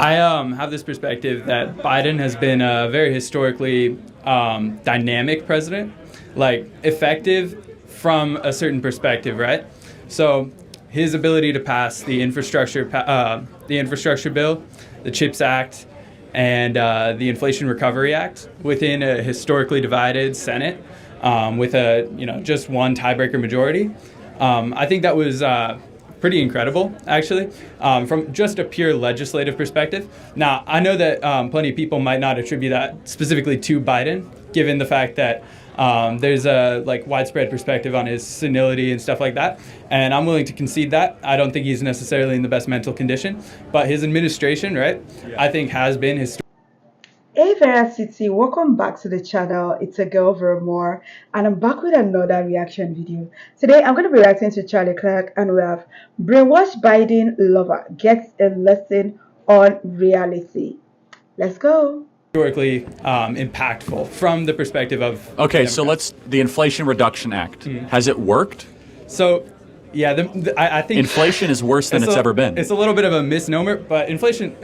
I have this perspective that Biden has been a very historically dynamic president, like effective from a certain perspective, right? So his ability to pass the infrastructure bill, the CHIPS Act, and the Inflation Recovery Act within a historically divided Senate with a just one tiebreaker majority. I think that was pretty incredible, actually, from just a pure legislative perspective. Now, I know that plenty of people might not attribute that specifically to Biden, given the fact that there's a widespread perspective on his senility and stuff like that, and I'm willing to concede that. I don't think he's necessarily in the best mental condition, but his administration, right, I think has been historic. Hey Veracity, welcome back to the channel. It's a girl VeraMoore, and I'm back with another reaction video. Today I'm going to be reacting to Charlie Clark, and we have Brainwashed Biden lover gets a lesson on reality. Let's go. Historically impactful from the perspective of okay, so the Inflation Reduction Act, has it worked? So yeah, I think inflation is worse than it's ever been. It's a little bit of a misnomer, but inflation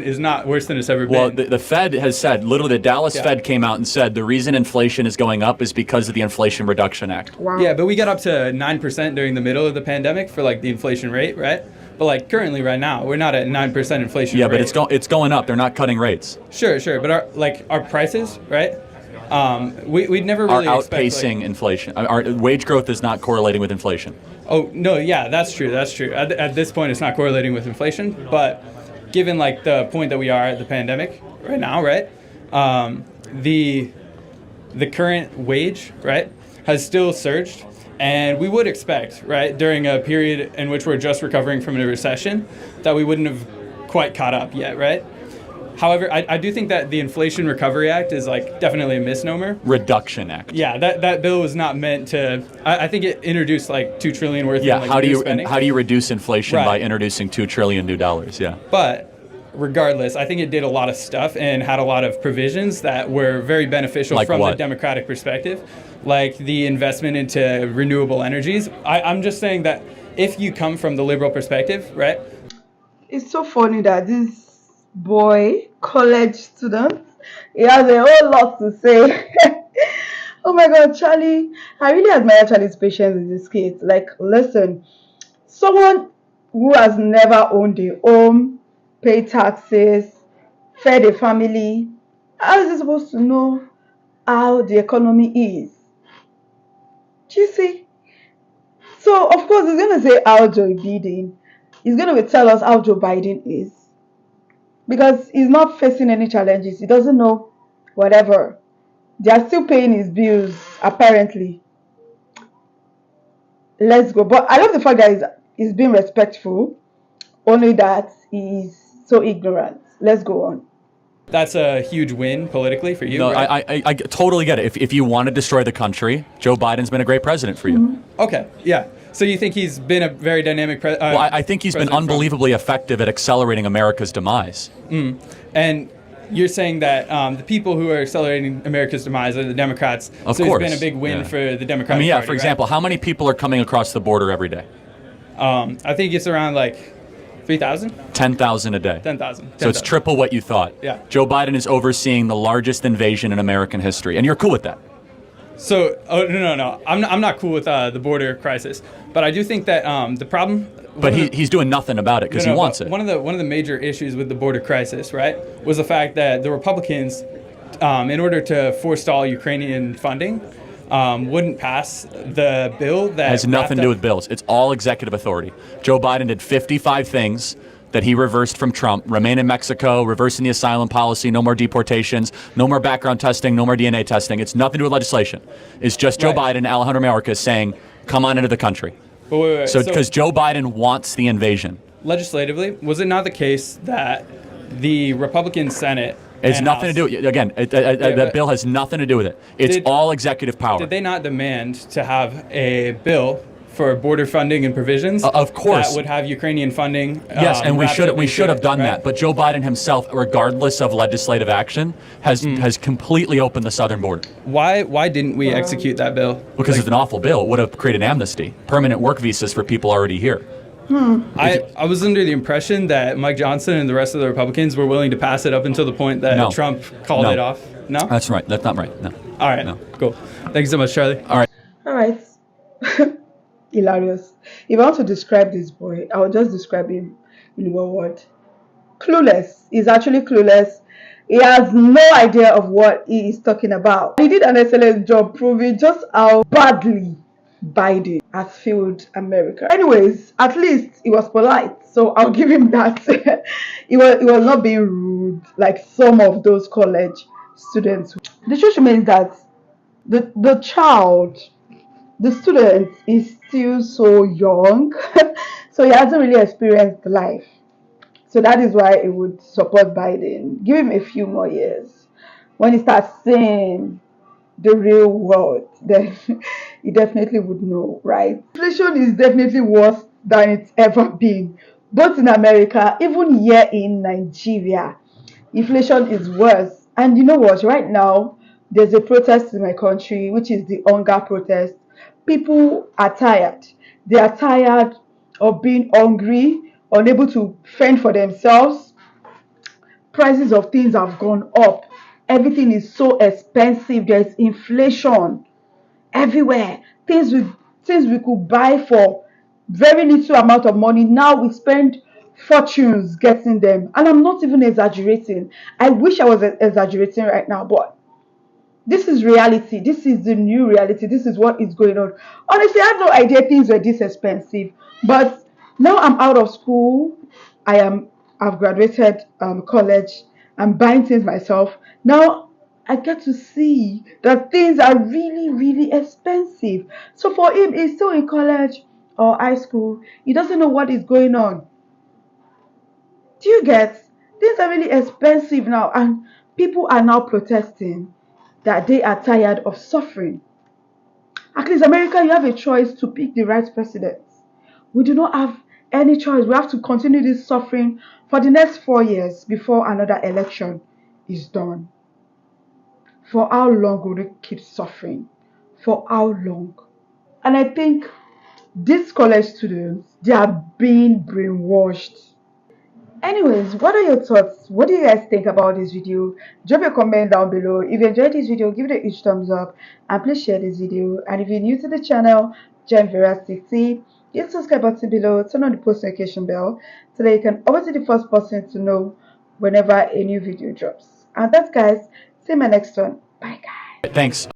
is not worse than it's ever been. Well, the Fed has said, literally the Dallas Fed came out and said the reason inflation is going up is because of the Inflation Reduction Act. Wow. Yeah, but we got up to 9% during the middle of the pandemic for the inflation rate, right? But currently right now, we're not at 9% inflation rate. Yeah, but it's going up. They're not cutting rates. Sure, but our prices, right? We'd never really are outpacing inflation. Our wage growth is not correlating with inflation. Oh, no, yeah, that's true. At this point, it's not correlating with inflation, but given the point that we are at the pandemic right now, right, the current wage, right, has still surged, and we would expect, right, during a period in which we're just recovering from a recession, that we wouldn't have quite caught up yet, right? However, I do think that the Inflation Recovery Act is definitely a misnomer. Reduction Act. Yeah, that bill was not meant to. I think it introduced $2 trillion worth of how do you spending. How do you reduce inflation by introducing $2 trillion new dollars? Yeah. But regardless, I think it did a lot of stuff and had a lot of provisions that were very beneficial from the Democratic perspective, like the investment into renewable energies. I'm just saying that if you come from the liberal perspective, right? It's so funny that this boy, college student, he has a whole lot to say. Oh my God, Charlie, I really admire Charlie's patience in this case. Listen, someone who has never owned a home, paid taxes, fed a family, how is he supposed to know how the economy is? Do you see? So of course he's going to say how Joe Biden. He's going to tell us how Joe Biden is, because he's not facing any challenges. He doesn't know whatever. They are still paying his bills, apparently. Let's go. But I love the fact that he's being respectful, only that he's so ignorant. Let's go on. That's a huge win politically for you. No, right? I totally get it. If you want to destroy the country, Joe Biden's been a great president for you. Mm-hmm. Okay, yeah. So you think he's been a very dynamic president? Well, I think he's been unbelievably effective at accelerating America's demise. And you're saying that the people who are accelerating America's demise are the Democrats. Of so course. It's been a big win for the Democratic Party, for example, how many people are coming across the border every day? I think it's around 3,000? 10,000 a day. 10,000. So it's triple what you thought. Yeah. Joe Biden is overseeing the largest invasion in American history, and you're cool with that. So, no. I'm not cool with the border crisis, but I do think that the problem. But he's doing nothing about it because he wants it. One of the major issues with the border crisis, right, was the fact that the Republicans, in order to forestall Ukrainian funding, wouldn't pass the bill that has nothing to do with bills. It's all executive authority. Joe Biden did 55 things that he reversed from Trump: remain in Mexico, reversing the asylum policy, no more deportations, no more background testing, no more DNA testing. It's nothing to do with legislation. It's just Joe Biden, Alejandro Mayorkas saying, come on into the country. But wait. So because Joe Biden wants the invasion. Legislatively, was it not the case that the Republican Senate... It's nothing to do with it. Again, that bill has nothing to do with it. It's all executive power. Did they not demand to have a bill for border funding and provisions? Of course. That would have Ukrainian funding. Yes, and we should have done that. But Joe Biden himself, regardless of legislative action, has completely opened the southern border. Why didn't we execute that bill? Because it's an awful bill. It would have created amnesty, permanent work visas for people already here. I was under the impression that Mike Johnson and the rest of the Republicans were willing to pass it up until the point that No. Trump called No. it off. No? That's right. That's not right. No. All right. No. Cool. Thank you so much, Charlie. All right. All right. Hilarious. If I want to describe this boy, I will just describe him in one word. Clueless. He's actually clueless. He has no idea of what he is talking about. He did an excellent job proving just how badly Biden has failed America. Anyways, at least he was polite, so I'll give him that. He was not being rude like some of those college students. The truth remains that the child, the student, is still so young, so he hasn't really experienced life. So that is why it would support Biden. Give him a few more years. When he starts seeing the real world, then he definitely would know, right? Inflation is definitely worse than it's ever been. Both in America, even here in Nigeria, inflation is worse. And you know what? Right now, there's a protest in my country, which is the hunger protest. People are tired. They are tired of being hungry, unable to fend for themselves. Prices of things have gone up. Everything is so expensive. There's inflation everywhere. Things we could buy for very little amount of money, now we spend fortunes getting them. And I'm not even exaggerating. I wish I was exaggerating right now, but this is reality. This is the new reality. This is what is going on. Honestly, I had no idea things were this expensive. But now I'm out of school. I've graduated college. I'm buying things myself. Now I get to see that things are really, really expensive. So for him, he's still in college or high school. He doesn't know what is going on. Do you get? Things are really expensive now, and people are now protesting that they are tired of suffering. At least America, you have a choice to pick the right president. We do not have any choice. We have to continue this suffering for the next 4 years before another election is done. For how long will we keep suffering? For how long? And I think these college students, they are being brainwashed. Anyways, what are your thoughts? What do you guys think about this video? Drop a comment down below. If you enjoyed this video, give it a huge thumbs up and please share this video. And if you're new to the channel, join VeraMoore. Hit the subscribe button below, turn on the post notification bell so that you can always be the first person to know whenever a new video drops. And that's guys, see you in my next one. Bye guys. Thanks.